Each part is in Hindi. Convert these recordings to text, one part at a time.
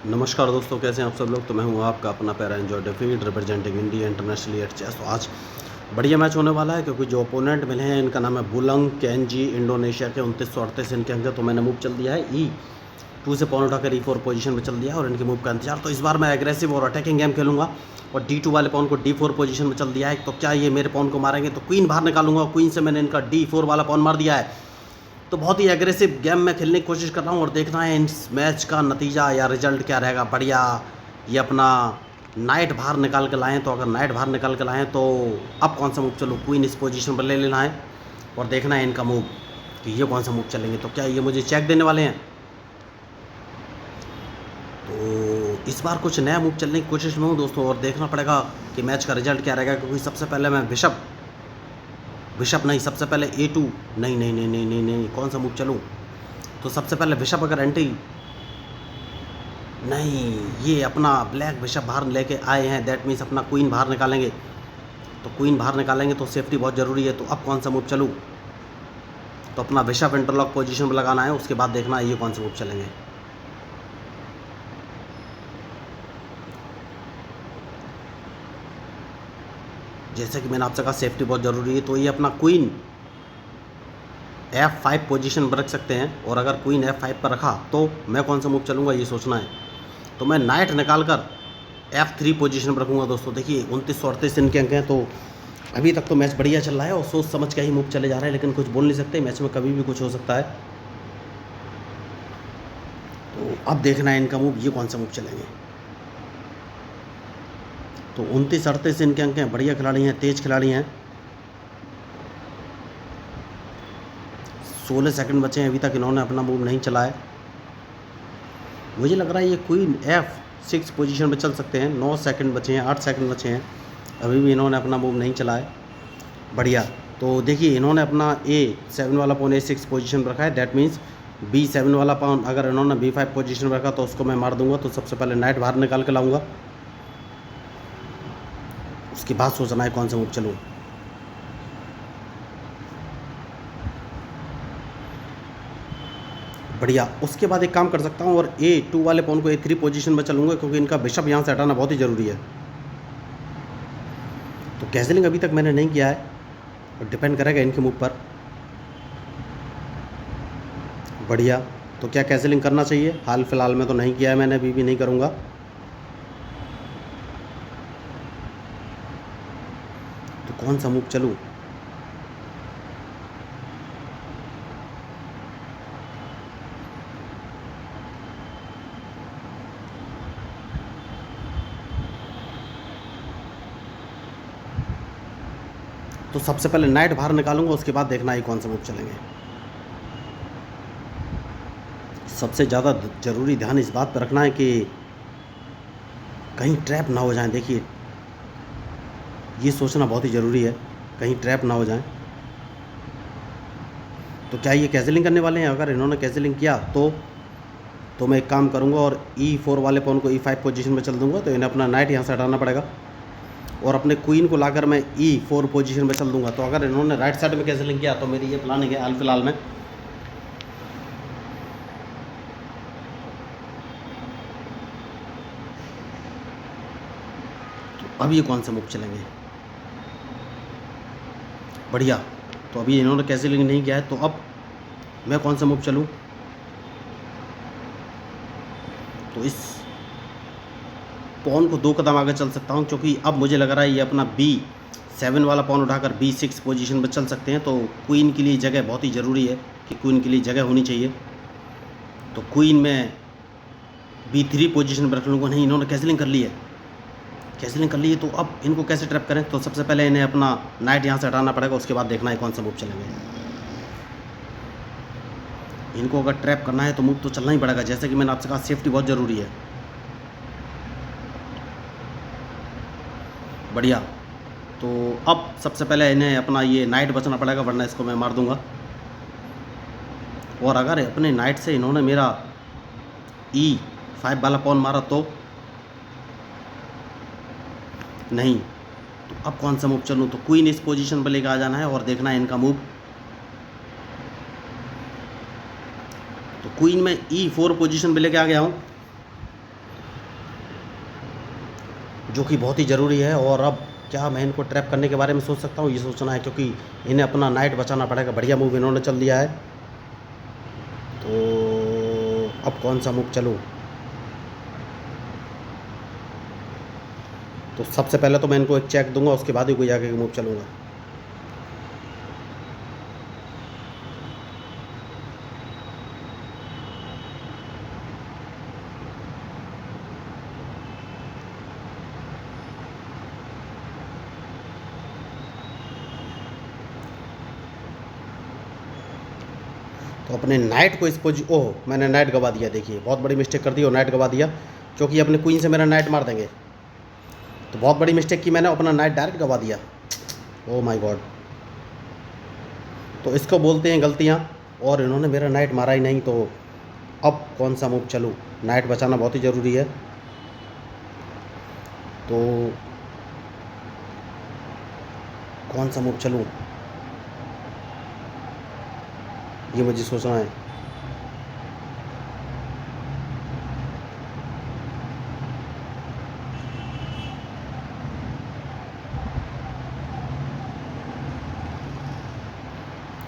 नमस्कार दोस्तों, कैसे हैं आप सब लोग। तो मैं हूं आपका अपना para enjoy defeat representing India internationally at chess. तो आज बढ़िया मैच होने वाला है क्योंकि जो ओपोनेंट मिले हैं इनका नाम है बुलंग कैनजी, इंडोनेशिया के 2938 इनके अंक है। तो मैंने मूव चल दिया है E2 से पॉन उठाकर E4 पोजीशन में चल दिया है और इनके मूव का इंतजार। तो इस बार मैं एग्रेसिव और अटैकिंग गेम खेलूंगा और D2 वाले पॉन को D4 पोजीशन में चल दिया है। तो क्या ये मेरे पॉन को मारेंगे? तो क्वीन बाहर निकालूंगा, क्वीन से मैंने इनका D4 वाला पॉन मार दिया है। तो बहुत ही एग्रेसिव गेम में खेलने की कोशिश कर रहा हूँ और देखना है इस मैच का नतीजा या रिजल्ट क्या रहेगा। बढ़िया, ये अपना नाइट बाहर निकाल के लाएँ। तो अगर नाइट बाहर निकाल के लाएँ तो अब कौन सा मूव चलो, क्वीन इस पोजीशन पर ले लेना है और देखना है इनका मूव कि ये कौन सा मूव चलेंगे। तो क्या ये मुझे चेक देने वाले हैं? तो इस बार कुछ नया मूव चलने की कोशिश में हूँ दोस्तों और देखना पड़ेगा कि मैच का रिजल्ट क्या रहेगा। क्योंकि सबसे पहले मैं बिशप नहीं, सबसे पहले A2, नहीं नहीं नहीं नहीं नहीं नहीं, कौन सा मूव चलूँ? तो सबसे पहले बिशप अगर एंट्री नहीं, ये अपना ब्लैक बिशप बाहर लेके आए हैं, दैट मीन्स अपना क्वीन बाहर निकालेंगे। तो क्वीन बाहर निकालेंगे तो सेफ्टी बहुत ज़रूरी है। तो अब कौन सा मूव चलूँ? तो अपना बिशप इंटरलॉक पोजीशन पर लगाना है, उसके बाद देखना है ये कौन सा मूव चलेंगे। जैसे कि मैंने आपसे कहा सेफ्टी बहुत ज़रूरी है। तो ये अपना क्वीन F5 पोजीशन पर रख सकते हैं और अगर क्वीन F5 पर रखा तो मैं कौन सा मूव चलूँगा ये सोचना है। तो मैं नाइट निकाल कर F3 पोजीशन पर रखूँगा दोस्तों। देखिए 2938 इनके अंक हैं। तो अभी तक तो मैच बढ़िया चल रहा है और सोच समझ के ही मूव चले जा रहे हैं, लेकिन कुछ बोल नहीं सकते, मैच में कभी भी कुछ हो सकता है। तो अब देखना है इनका मूव, ये कौन सा मूव चलेंगे। तो 2938 इनके अंक हैं, बढ़िया खिलाड़ी हैं, तेज खिलाड़ी हैं। 16 सेकंड बचे हैं, अभी तक इन्होंने अपना मूव नहीं चला है। मुझे लग रहा है ये क्वीन F6 पोजीशन पे चल सकते हैं। 9 सेकंड बचे हैं, 8 सेकंड बचे हैं, अभी भी इन्होंने अपना मूव नहीं चला है। बढ़िया, तो देखिए इन्होंने अपना A7 वाला पॉन A6 पोजीशन पर रखा है, दैट मीन्स B7 वाला पॉन अगर इन्होंने B5 पोजीशन पर रखा तो उसको मैं मार दूंगा। तो सबसे पहले नाइट बाहर निकाल के लाऊंगा, उसके बाद सोचना है कौन सा मूव चलूँ। बढ़िया, उसके बाद एक काम कर सकता हूँ और A2 वाले पॉन को A3 पोजीशन में चलूँगा क्योंकि इनका बिशप यहाँ से हटाना बहुत ही ज़रूरी है। तो कैसलिंग अभी तक मैंने नहीं किया है और डिपेंड करेगा इनके मूव पर। बढ़िया, तो क्या कैसलिंग करना चाहिए? हाल फिलहाल में तो नहीं किया है मैंने, अभी भी नहीं करूँगा। तो कौन सा मूव चलूँ? तो सबसे पहले नाइट बाहर निकालूंगा, उसके बाद देखना है कौन सा मूव चलेंगे। सबसे ज़्यादा ज़रूरी ध्यान इस बात पर रखना है कि कहीं ट्रैप ना हो जाए। देखिए ये सोचना बहुत ही ज़रूरी है, कहीं ट्रैप ना हो जाए। तो क्या ये कैंसिलिंग करने वाले हैं? अगर इन्होंने कैंसिलिंग किया तो मैं एक काम करूंगा और E4 वाले पॉन को E5 पोजीशन में चल दूंगा। तो इन्हें अपना नाइट यहाँ से हटाना पड़ेगा और अपने क्वीन को लाकर मैं E4 पोजीशन में चल दूंगा। तो अगर इन्होंने राइट साइड में कैंसिलिंग किया तो मेरी ये प्लानिंग है हाल फिलहाल में। तो अब ये कौन सा मूव चलेंगे? बढ़िया, तो अभी इन्होंने कैंसिलिंग नहीं किया है, तो अब मैं कौन सा मूव चलूँ? तो इस पॉन को 2 कदम आगे चल सकता हूँ क्योंकि अब मुझे लग रहा है ये अपना B7 वाला पॉन उठाकर B6 पोजीशन पर चल सकते हैं। तो क्वीन के लिए जगह बहुत ही ज़रूरी है कि क्वीन के लिए जगह होनी चाहिए। तो क्वीन में B3 पोजीशन पर रख लूँगा। नहीं, इन्होंने कैंसिलिंग कर ली है, कैंसिलिंग कर ली है। तो अब इनको कैसे ट्रैप करें? तो सबसे पहले इन्हें अपना नाइट यहाँ से हटाना पड़ेगा, उसके बाद देखना है कौन सा मूव चलेंगे। इनको अगर ट्रैप करना है तो मूव तो चलना ही पड़ेगा। जैसे कि मैंने आपसे कहा सेफ्टी बहुत ज़रूरी है। बढ़िया, तो अब सबसे पहले इन्हें अपना ये नाइट बचना पड़ेगा, वरना इसको मैं मार दूंगा। और अगर अपने नाइट से इन्होंने मेरा E5 वाला पॉन मारा तो नहीं। तो अब कौन सा मूव चलूँ? तो क्वीन इस पोजीशन पर लेकर आ जाना है और देखना है इनका मूव। तो क्वीन में E4 पोजीशन पे लेके आ गया हूँ जो कि बहुत ही ज़रूरी है। और अब क्या मैं इनको ट्रैप करने के बारे में सोच सकता हूँ? ये सोचना है, क्योंकि इन्हें अपना नाइट बचाना पड़ेगा। बढ़िया मूव इन्होंने चल दिया है, तो अब कौन सा मूव चलूँ? तो सबसे पहले तो मैं इनको एक चेक दूंगा, उसके बाद ही कोई आगे का मूव चलूँगा। तो अपने नाइट को इस ओह, मैंने नाइट गवा दिया। देखिए बहुत बड़ी मिस्टेक कर दी और नाइट गवा दिया, क्योंकि अपने क्वीन से मेरा नाइट मार देंगे। तो बहुत बड़ी मिस्टेक की मैंने, अपना नाइट डायरेक्ट गवा दिया। Oh my God. तो इसको बोलते हैं गलतियाँ, और इन्होंने मेरा नाइट मारा ही नहीं। तो अब कौन सा मूव चलूँ? नाइट बचाना बहुत ही ज़रूरी है। तो कौन सा मूव चलूँ, ये मुझे सोचना है।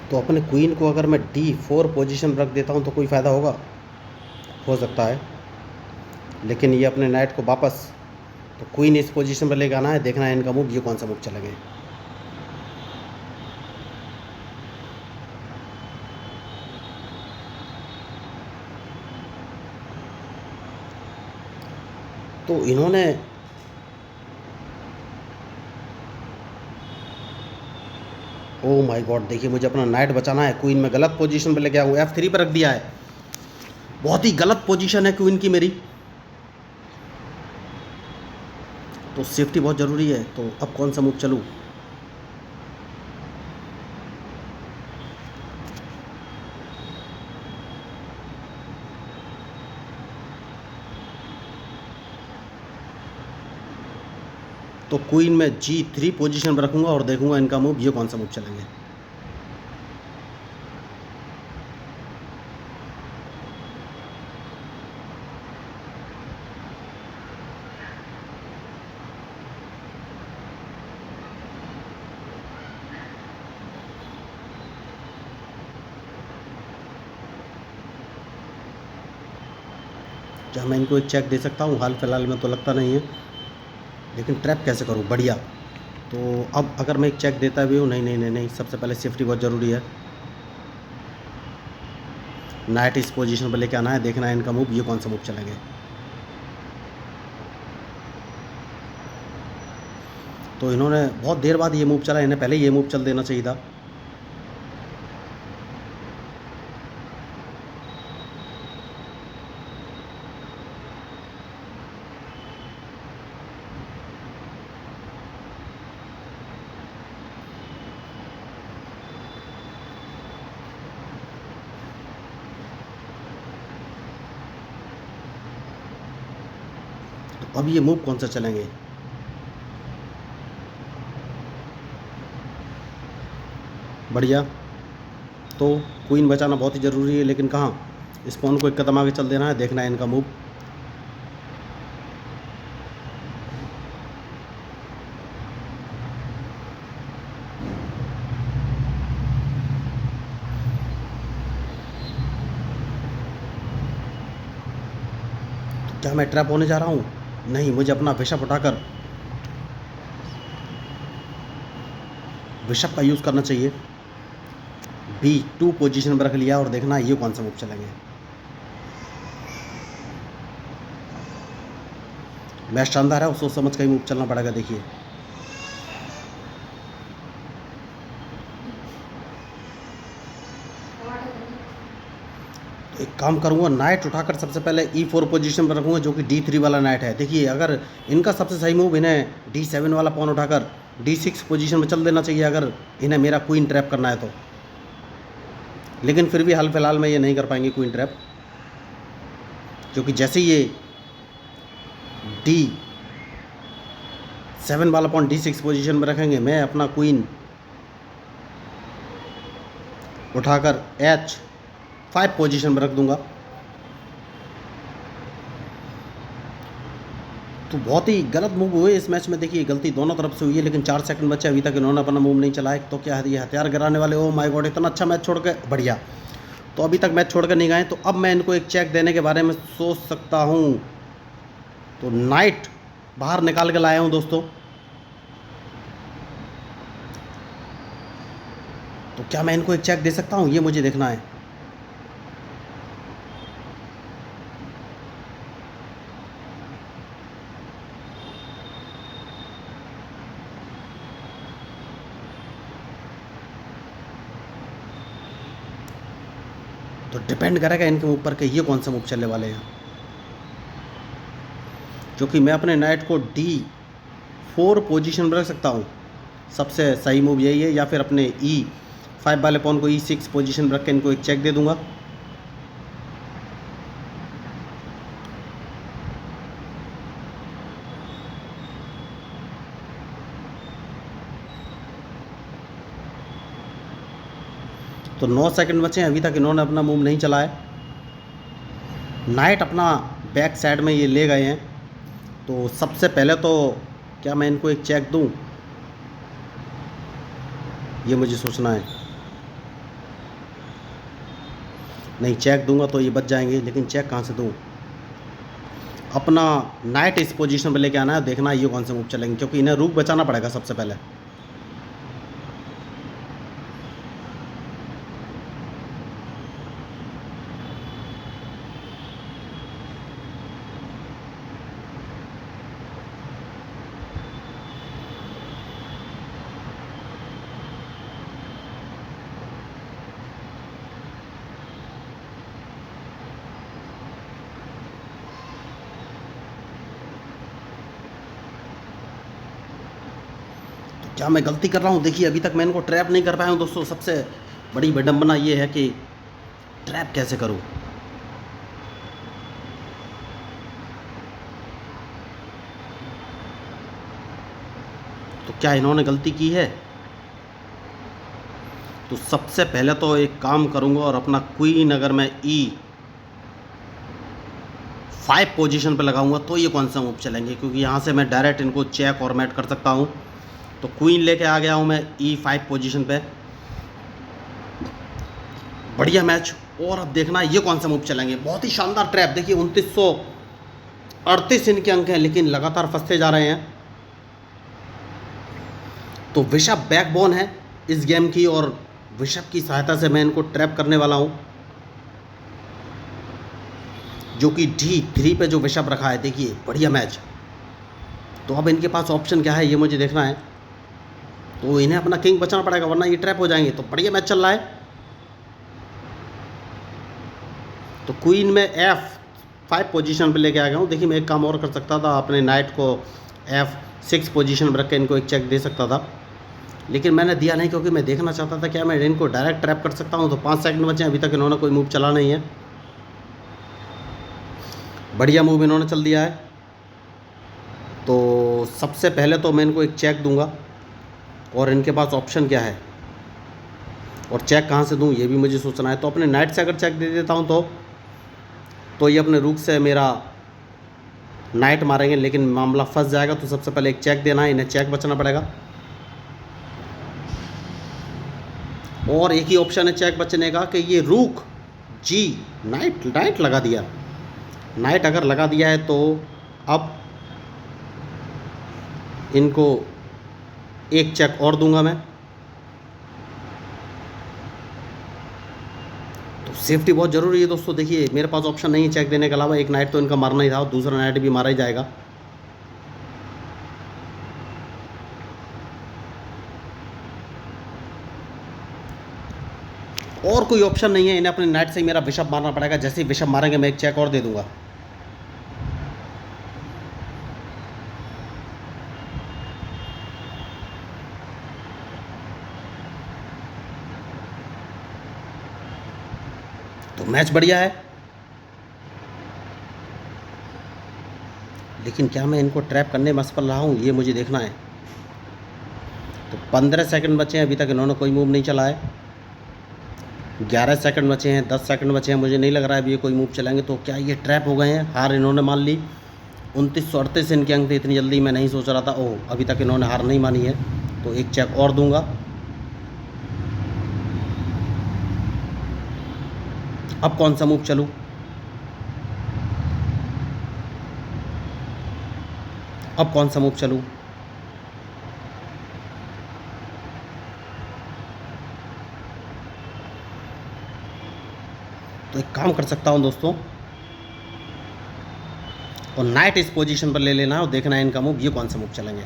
तो अपने क्वीन को अगर मैं D4 पोजीशन रख देता हूँ तो कोई फ़ायदा होगा? हो सकता है, लेकिन ये अपने नाइट को वापस, तो क्वीन इस पोजीशन पर लेकर आना है। देखना है इनका मूव, ये कौन सा मूव चलेंगे। तो इन्होंने ओह माय गॉड, देखिए मुझे अपना नाइट बचाना है। क्वीन में गलत पोजीशन पे लेके आऊँ, F3 पर रख दिया है। बहुत ही गलत पोजीशन है क्वीन की मेरी, तो सेफ्टी बहुत ज़रूरी है। तो अब कौन सा मूव चलूँ? तो क्वीन में G3 पोजीशन पर रखूँगा और देखूँगा इनका मूव, ये कौन सा मूव चलेंगे। क्या मैं इनको एक चेक दे सकता हूँ? हाल फिलहाल में तो लगता नहीं है, लेकिन ट्रैप कैसे करूँ? बढ़िया। तो अब अगर मैं एक चेक देता भी हूँ, नहीं नहीं नहीं नहीं, सबसे पहले सेफ्टी बहुत ज़रूरी है। नाइट इस पोजीशन पर लेके आना है, देखना है इनका मूव, ये कौन सा मूव चलेंगे। तो इन्होंने बहुत देर बाद ये मूव चला, इन्हें पहले ये मूव चल देना चाहिए था। तो अब ये मूव कौन सा चलेंगे? बढ़िया। तो क्वीन बचाना बहुत ही ज़रूरी है, लेकिन कहाँ? इस पॉन को एक कदम आगे चल देना है, देखना है इनका मूव। क्या मैं ट्रैप होने जा रहा हूँ? नहीं, मुझे अपना बिशप उठाकर बिशप का यूज़ करना चाहिए। B2 पोजीशन पर रख लिया और देखना ये कौन सा मूव चलेंगे। मैच शानदार है, सोच समझ का ही मूव चलना पड़ेगा। देखिए तो एक काम करूँगा, नाइट उठाकर सबसे पहले E4 पोजीशन पर रखूँगा, जो कि D3 वाला नाइट है। देखिए अगर इनका सबसे सही मूव इन्हें D7 वाला पॉन उठाकर D6 पोजीशन में चल देना चाहिए, अगर इन्हें मेरा क्वीन ट्रैप करना है तो। लेकिन फिर भी हाल फिलहाल में ये नहीं कर पाएंगे क्वीन ट्रैप, क्योंकि जैसे ही ये D7 वाला पॉन D6 पोजीशन में रखेंगे, मैं अपना क्वीन उठाकर H5 पोजीशन में रख दूंगा। तो बहुत ही गलत मूव हुए इस मैच में। देखिए गलती दोनों तरफ से हुई है, लेकिन 4 सेकंड बचे, अभी तक इन्होंने अपना मूव नहीं चलाया। तो क्या है, ये हथियार गिराने वाले, ओ माय गॉड, इतना अच्छा मैच छोड़ के, बढ़िया। तो अभी तक मैच छोड़ कर नहीं गए, तो अब मैं इनको एक चेक देने के बारे में सोच सकता हूँ। तो नाइट बाहर निकाल के लाया हूँ दोस्तों। तो क्या मैं इनको एक चेक दे सकता हूँ, ये मुझे देखना है। तो डिपेंड करेगा इनके ऊपर के ये कौन सा मूव चलने वाले हैं। जो कि मैं अपने नाइट को D4 पोजीशन पर रख सकता हूँ, सबसे सही मूव यही है। या फिर अपने E5 वाले पॉन को E6 पोजीशन पर रख के इनको एक चेक दे दूंगा। तो 9 सेकंड बचे हैं, अभी तक इन्होंने अपना मूव नहीं चलाया। नाइट अपना बैक साइड में ये ले गए हैं। तो सबसे पहले तो क्या मैं इनको एक चेक दूं, ये मुझे सोचना है। नहीं, चेक दूंगा तो ये बच जाएंगे, लेकिन चेक कहाँ से दूं। अपना नाइट इस पोजीशन पे लेके आना है, देखना है ये कौन से मूव चलेंगे, क्योंकि इन्हें रूक बचाना पड़ेगा सबसे पहले। क्या मैं गलती कर रहा हूँ? देखिए अभी तक मैं इनको ट्रैप नहीं कर पाया हूँ दोस्तों। सबसे बड़ी विडंबना ये है कि ट्रैप कैसे करूँ। तो क्या इन्होंने गलती की है? तो सबसे पहले तो एक काम करूँगा और अपना क्वीन अगर मैं E5 पोजीशन पे लगाऊंगा तो ये कौन सा मूव चलेंगे, क्योंकि यहाँ से मैं डायरेक्ट इनको चेक और मैट कर सकता हूँ। तो क्वीन लेके आ गया हूँ मैं E5 पोजीशन पे। बढ़िया मैच। और अब देखना ये कौन सा मूव चलेंगे। बहुत ही शानदार ट्रैप। देखिए 2938 इनके अंक हैं, लेकिन लगातार फंसते जा रहे हैं। तो विशप बैकबोन है इस गेम की, और विशप की सहायता से मैं इनको ट्रैप करने वाला हूँ, जो कि D3 पे जो विशप रखा है। देखिए बढ़िया मैच। तो अब इनके पास ऑप्शन क्या है ये मुझे देखना है। तो इन्हें अपना किंग बचाना पड़ेगा, वरना ये ट्रैप हो जाएंगे। तो बढ़िया मैच चल रहा है। तो क्वीन में F5 पोजीशन पे लेके आ गया हूँ। देखिए मैं एक काम और कर सकता था, अपने नाइट को F6 पोजीशन पर रख के इनको एक चेक दे सकता था, लेकिन मैंने दिया नहीं, क्योंकि मैं देखना चाहता था क्या मैं इनको डायरेक्ट ट्रैप कर सकता हूँ। तो 5 सेकंड बचे, अभी तक इन्होंने कोई मूव चला नहीं है। बढ़िया मूव इन्होंने चल दिया है। तो सबसे पहले तो मैं इनको एक चेक दूंगा, और इनके पास ऑप्शन क्या है और चेक कहाँ से दूं ये भी मुझे सोचना है। तो अपने नाइट से अगर चेक दे देता हूं तो ये अपने रूक से मेरा नाइट मारेंगे, लेकिन मामला फंस जाएगा। तो सबसे पहले एक चेक देना है, इन्हें चेक बचाना पड़ेगा। और एक ही ऑप्शन है चेक बचने का कि ये रूक जी नाइट लगा दिया। नाइट अगर लगा दिया है तो अब इनको एक चेक और दूंगा मैं। तो सेफ्टी बहुत ज़रूरी है दोस्तों। देखिए मेरे पास ऑप्शन नहीं है चेक देने के अलावा। एक नाइट तो इनका मारना ही था, और दूसरा नाइट भी मारा ही जाएगा। और कोई ऑप्शन नहीं है, इन्हें अपने नाइट से ही मेरा बिशप मारना पड़ेगा। जैसे ही बिशप मारेंगे मैं एक चेक और दे दूंगा। तो मैच बढ़िया है, लेकिन क्या मैं इनको ट्रैप करने में असफल रहा हूँ ये मुझे देखना है। तो 15 सेकंड बचे हैं, अभी तक इन्होंने कोई मूव नहीं चला है। 11 सेकंड बचे हैं, 10 सेकंड बचे हैं। मुझे नहीं लग रहा है अभी ये कोई मूव चलाएंगे। तो क्या ये ट्रैप हो गए हैं, हार इन्होंने मान ली। 2938 इनके अंक थे, इतनी जल्दी मैं नहीं सोच रहा था। ओह, अभी तक इन्होंने हार नहीं मानी है, तो एक चेक और दूंगा। अब कौन सा मूव चलूँ? अब कौन सा मूव चलूँ? तो एक काम कर सकता हूँ दोस्तों, और नाइट इस पोजीशन पर ले लेना है और देखना है इनका मूव, ये कौन सा मूव चलेंगे।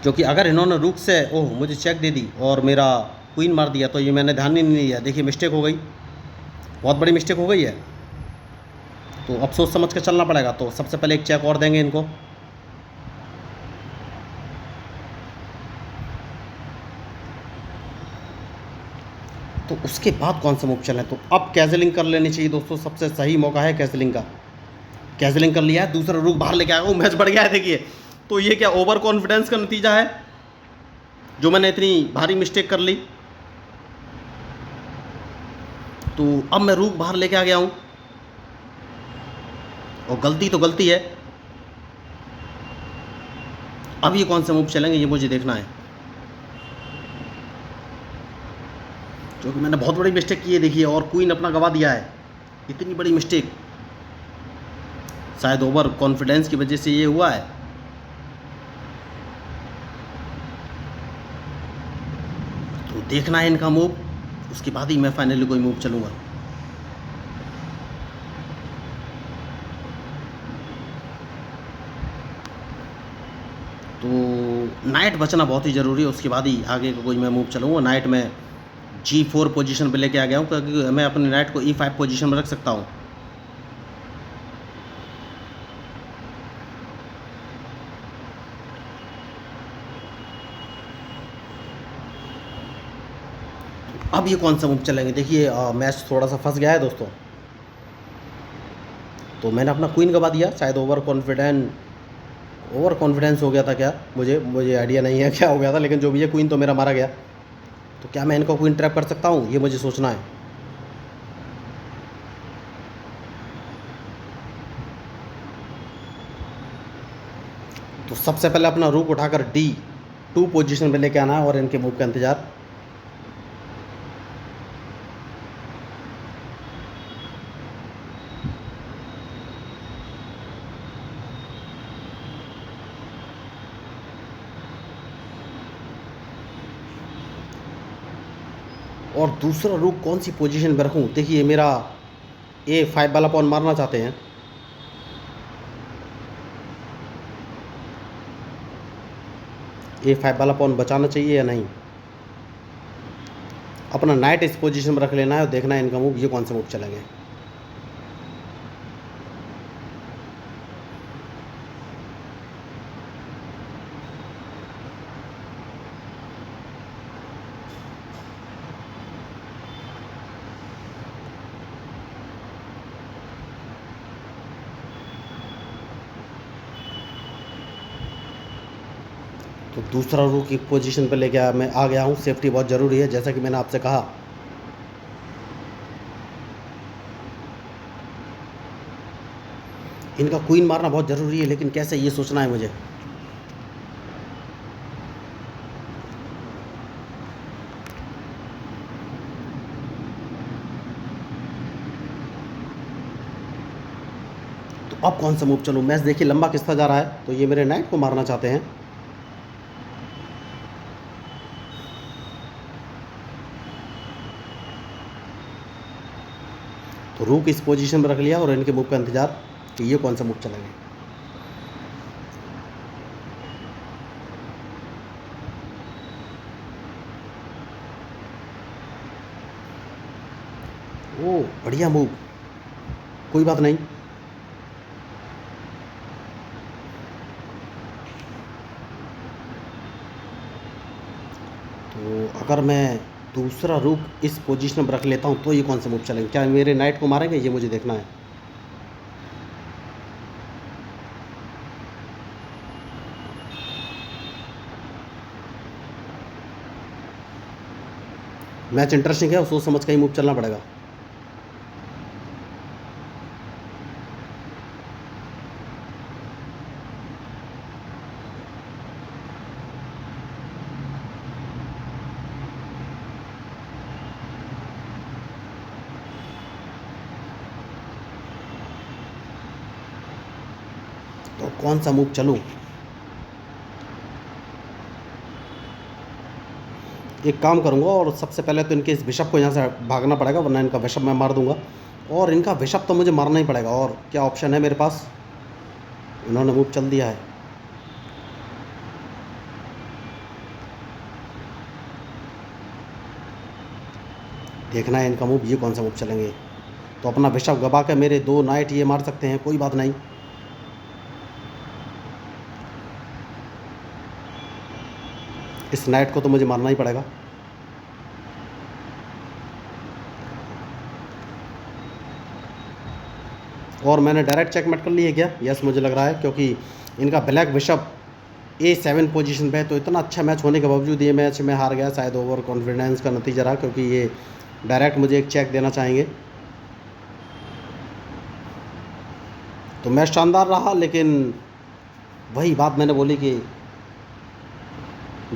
क्योंकि अगर इन्होंने रुक से ओह मुझे चेक दे दी और मेरा क्वीन मार दिया, तो ये मैंने ध्यान ही नहीं दिया। देखिए मिस्टेक हो गई, बहुत बड़ी मिस्टेक हो गई है, तो अब सोच समझ के चलना पड़ेगा। तो सबसे पहले एक चेक और देंगे इनको। तो उसके बाद कौन सा मूव चलें? तो अब कैजलिंग कर लेनी चाहिए दोस्तों, सबसे सही मौका है कैजलिंग का। कैजलिंग कर लिया है, दूसरा रुक बाहर लेके आया, मैच बढ़ गया है। देखिए, तो ये क्या ओवर कॉन्फिडेंस का नतीजा है, जो मैंने इतनी भारी मिस्टेक कर ली। तो अब मैं रुक बाहर लेके आ गया हूँ, और गलती तो गलती है। अब ये कौन सा मूव चलेंगे, ये मुझे देखना है, क्योंकि मैंने बहुत बड़ी मिस्टेक की है। देखिए, और क्वीन अपना गवा दिया है, इतनी बड़ी मिस्टेक शायद ओवर कॉन्फिडेंस की वजह से ये हुआ है। तो देखना है इनका मूव, उसके बाद ही मैं फाइनली कोई मूव चलूँगा। तो नाइट बचना बहुत ही ज़रूरी है, उसके बाद ही आगे का कोई मैं मूव चलूँगा। नाइट में G4 पोजीशन पे लेके आ गया हूँ, क्योंकि मैं अपने नाइट को E5 पोजीशन में रख सकता हूँ। अब ये कौन सा मूव चलेंगे? देखिए मैच थोड़ा सा फंस गया है दोस्तों। तो मैंने अपना क्वीन गवा दिया, शायद ओवर कॉन्फिडेंस हो गया था क्या, मुझे आइडिया नहीं है क्या हो गया था, लेकिन जो भी है क्वीन तो मेरा मारा गया। तो क्या मैं इनको क्वीन ट्रैप कर सकता हूँ, ये मुझे सोचना है। तो सबसे पहले अपना रूक उठाकर D2 पोजीशन पे लेके आना है और इनके मूव का इंतज़ार। और दूसरा रूक कौन सी पोजीशन पे रखूँ? देखिए मेरा A5 वाला पॉन मारना चाहते हैं, A5 वाला पॉन बचाना चाहिए या नहीं। अपना नाइट इस पोजीशन में रख लेना है और देखना है इनका मूव, ये कौन सा मूव चलेंगे। तो दूसरा रूक एक पोजीशन पे लेके मैं आ गया हूँ। सेफ्टी बहुत ज़रूरी है, जैसा कि मैंने आपसे कहा। इनका क्वीन मारना बहुत ज़रूरी है, लेकिन कैसे, ये सोचना है मुझे। तो अब कौन सा मूव चलूँ? मैच देखिए लंबा खिंचता जा रहा है, तो ये मेरे नाइट को मारना चाहते हैं। तो रूक इस पोजीशन में रख लिया और इनके मूव का इंतज़ार कि ये कौन सा मूव चलेंगे। ओ बढ़िया मूव, कोई बात नहीं। तो अगर मैं दूसरा रूक इस पोजीशन पर रख लेता हूँ, तो ये कौन सा मूव चलेंगे? क्या मेरे नाइट को मारेंगे, ये मुझे देखना है। मैच इंटरेस्टिंग है और सोच समझ का ही मूव चलना पड़ेगा। तो कौन सा मूव चलूँ? एक काम करूँगा और सबसे पहले तो इनके इस बिशप को यहाँ से भागना पड़ेगा, वरना इनका बिशप मैं मार दूँगा। और इनका बिशप तो मुझे मारना ही पड़ेगा। और क्या ऑप्शन है मेरे पास? इन्होंने मूव चल दिया है। देखना है इनका मूव, ये कौन सा मूव चलेंगे। तो अपना बिशप गवा के मेरे 2 नाइट ये मार सकते हैं, कोई बात नहीं। इस नाइट को तो मुझे मारना ही पड़ेगा। और मैंने डायरेक्ट चेकमेट कर ली है क्या? यस मुझे लग रहा है, क्योंकि इनका ब्लैक बिशप A7 पोजीशन पे है। तो इतना अच्छा मैच होने के बावजूद ये मैच मैं हार गया। शायद ओवर कॉन्फिडेंस का नतीजा रहा, क्योंकि ये डायरेक्ट मुझे एक चेक देना चाहेंगे। तो मैच शानदार रहा, लेकिन वही बात मैंने बोली कि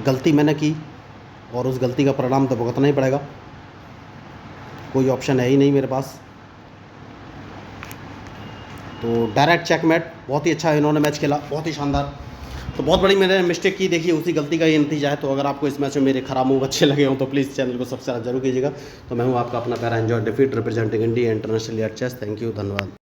गलती मैंने की और उस गलती का परिणाम तो भुगतना ही पड़ेगा। कोई ऑप्शन है ही नहीं मेरे पास। तो डायरेक्ट चेकमेट। बहुत ही अच्छा इन्होंने मैच खेला, बहुत ही शानदार। तो बहुत बड़ी मैंने मिस्टेक की, देखिए उसी गलती का ये नतीजा है। तो अगर आपको इस मैच में मेरे खराब मूव अच्छे लगे हों तो प्लीज़ चैनल को सब्सक्राइब जरूर कीजिएगा। तो मैं हूँ आपका अपना para enjoy defeat representing India international at chess. Thank you, धन्यवाद।